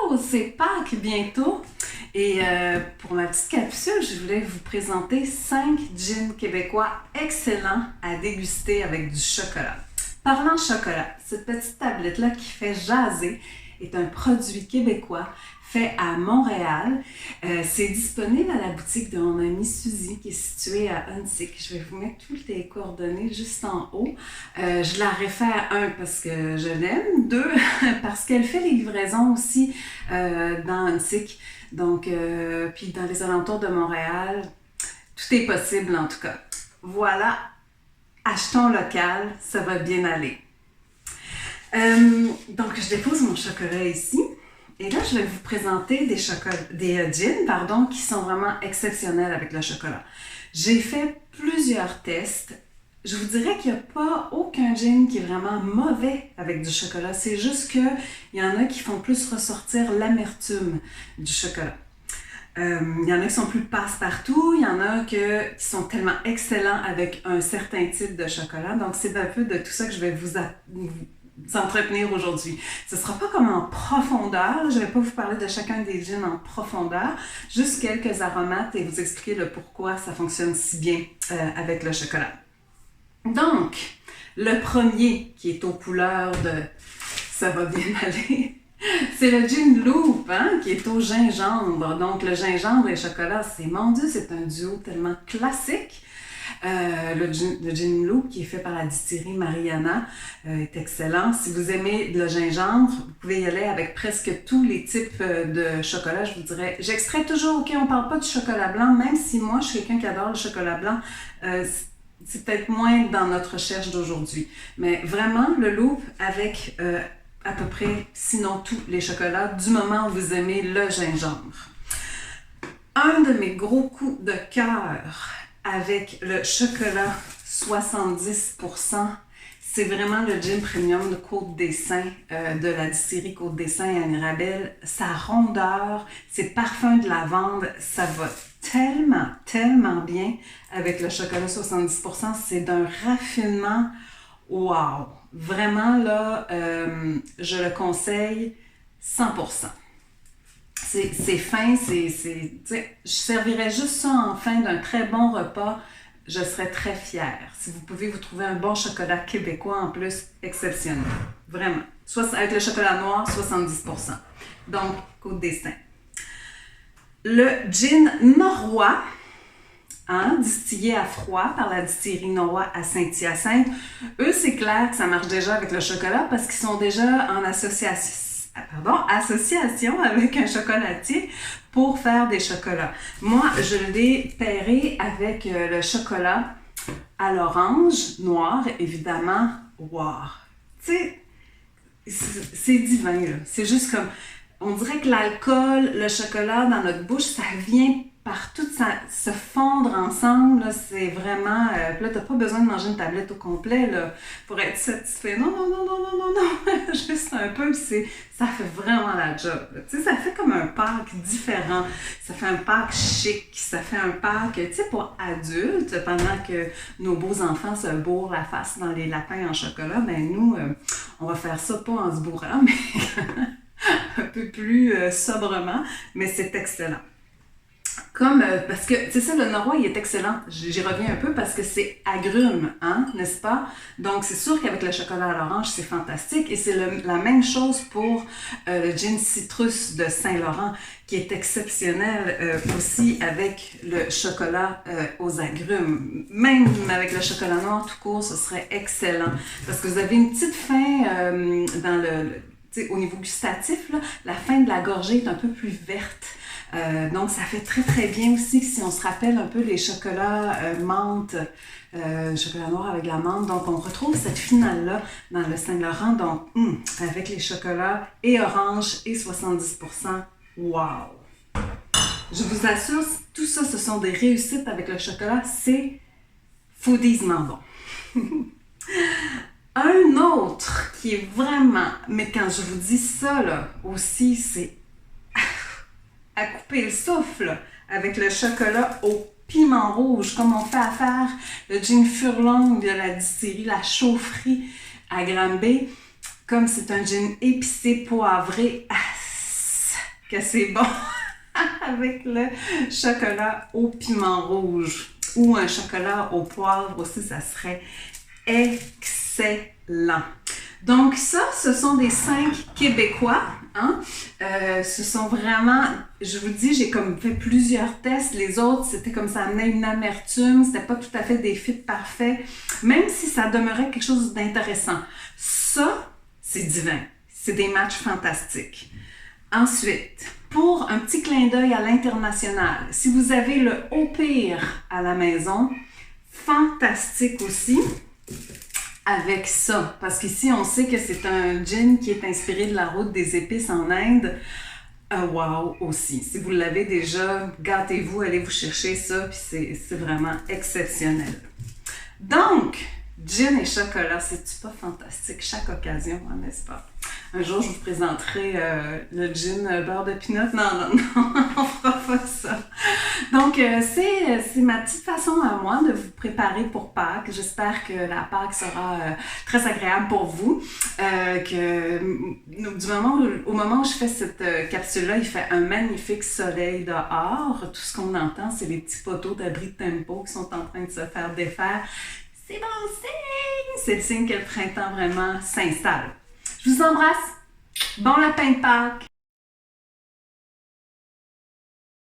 Hello, c'est Pâques bientôt et pour ma petite capsule, je voulais vous présenter 5 gins québécois excellents à déguster avec du chocolat. Parlant chocolat, cette petite tablette-là qui fait jaser est un produit québécois fait à Montréal. C'est disponible à la boutique de mon amie Suzy qui est située à Huntsic. Je vais vous mettre toutes les coordonnées juste en haut. Je la réfère, un, parce que je l'aime, deux, parce qu'elle fait les livraisons aussi dans Huntsic. Donc, puis dans les alentours de Montréal, tout est possible en tout cas. Voilà, achetons local, ça va bien aller. Donc, je dépose mon chocolat ici. Et là, je vais vous présenter des gins qui sont vraiment exceptionnels avec le chocolat. J'ai fait plusieurs tests. Je vous dirais qu'il n'y a pas aucun gin qui est vraiment mauvais avec du chocolat. C'est juste qu'il y en a qui font plus ressortir l'amertume du chocolat. Il y en a qui sont plus passe-partout, il y en a qui sont tellement excellents avec un certain type de chocolat. Donc, c'est un peu de tout ça que je vais vous entretenir aujourd'hui. Ce ne sera pas comme en profondeur, je ne vais pas vous parler de chacun des gins en profondeur, juste quelques aromates et vous expliquer le pourquoi ça fonctionne si bien avec le chocolat. Donc, le premier qui est aux couleurs de « ça va bien aller », c'est le gin Loop, qui est au gingembre. Donc, le gingembre et le chocolat, mon Dieu, c'est un duo tellement classique. Le gin Loop qui est fait par la distillerie Mariana est excellent. Si vous aimez le gingembre, vous pouvez y aller avec presque tous les types de chocolat. Je vous dirais, j'extrais toujours, on ne parle pas du chocolat blanc, même si moi je suis quelqu'un qui adore le chocolat blanc, c'est peut-être moins dans notre recherche d'aujourd'hui. Mais vraiment, le Loop avec à peu près, sinon tous les chocolats, du moment où vous aimez le gingembre. Un de mes gros coups de cœur avec le chocolat 70%, c'est vraiment le gin premium de Côte-des-Saints, de la distillerie Côte-des-Saints à Mirabel. Sa rondeur, ses parfums de lavande, ça va tellement, tellement bien avec le chocolat 70%. C'est d'un raffinement, wow! Vraiment, là, je le conseille 100%. C'est fin, je servirais juste ça en fin d'un très bon repas, je serais très fière. Si vous pouvez vous trouver un bon chocolat québécois en plus, exceptionnel. Vraiment. Avec le chocolat noir, 70%. Donc, Côte-des-Saints. Le gin Norrois, distillé à froid par la distillerie Norrois à Saint-Hyacinthe. Eux, c'est clair que ça marche déjà avec le chocolat parce qu'ils sont déjà en association avec un chocolatier pour faire des chocolats. Moi, je l'ai pairé avec le chocolat à l'orange noir, évidemment. Wow! Tu sais, c'est divin, là. C'est juste comme, on dirait que l'alcool, le chocolat dans notre bouche, ça vient par tout se fondre ensemble, là, c'est vraiment... là, t'as pas besoin de manger une tablette au complet, là, pour être satisfait. Non, juste un peu, ça fait vraiment la job. Tu sais, ça fait comme un Pâques différent. Ça fait un Pâques chic, ça fait un Pâques, tu sais, pour adultes, pendant que nos beaux enfants se bourrent la face dans les lapins en chocolat, ben nous, on va faire ça pas en se bourrant, mais un peu plus sobrement, mais c'est excellent. Parce que, c'est ça, le Norrois, il est excellent. J'y reviens un peu parce que c'est agrumes, n'est-ce pas? Donc, c'est sûr qu'avec le chocolat à l'orange, c'est fantastique. Et c'est la même chose pour le gin citrus de Saint-Laurent, qui est exceptionnel aussi avec le chocolat aux agrumes. Même avec le chocolat noir tout court, ce serait excellent. Parce que vous avez une petite fin dans au niveau gustatif, là, la fin de la gorgée est un peu plus verte. Donc, ça fait très, très bien aussi si on se rappelle un peu les chocolats menthe, chocolat noir avec la menthe. Donc, on retrouve cette finale-là dans le Saint-Laurent. Donc, avec les chocolats et orange et 70%, wow! Je vous assure, tout ça, ce sont des réussites avec le chocolat. C'est foodiesement bon. Un autre qui est vraiment... Mais quand je vous dis ça, là, aussi, c'est à couper le souffle avec le chocolat au piment rouge, comme on fait à faire le gin Furlong de la distillerie La Chaufferie à Granby. Comme c'est un gin épicé, poivré, que c'est bon avec le chocolat au piment rouge ou un chocolat au poivre aussi, ça serait excellent. Donc ça, ce sont des 5 Québécois. Hein? Ce sont vraiment, je vous dis, j'ai comme fait plusieurs tests. Les autres, c'était comme ça amenait une amertume. C'était pas tout à fait des fits parfaits, même si ça demeurait quelque chose d'intéressant. Ça, c'est divin. C'est des matchs fantastiques. Ensuite, pour un petit clin d'œil à l'international, si vous avez le Au Pire à la maison, fantastique aussi. Avec ça, parce qu'ici, on sait que c'est un gin qui est inspiré de la route des épices en Inde. Wow aussi. Si vous l'avez déjà, gâtez-vous, allez vous chercher ça, puis c'est vraiment exceptionnel. Donc, gin et chocolat, c'est-tu pas fantastique? Chaque occasion, hein, n'est-ce pas? Un jour, je vous présenterai le gin beurre de pinot. Non, on fera pas ça. Donc, c'est ma petite façon à moi de vous préparer pour Pâques. J'espère que la Pâques sera très agréable pour vous. Au moment où je fais cette capsule-là, il fait un magnifique soleil dehors. Tout ce qu'on entend, c'est les petits poteaux d'abri de tempo qui sont en train de se faire défaire. C'est bon signe! C'est le signe que le printemps vraiment s'installe. Je vous embrasse. Bon lapin de Pâques!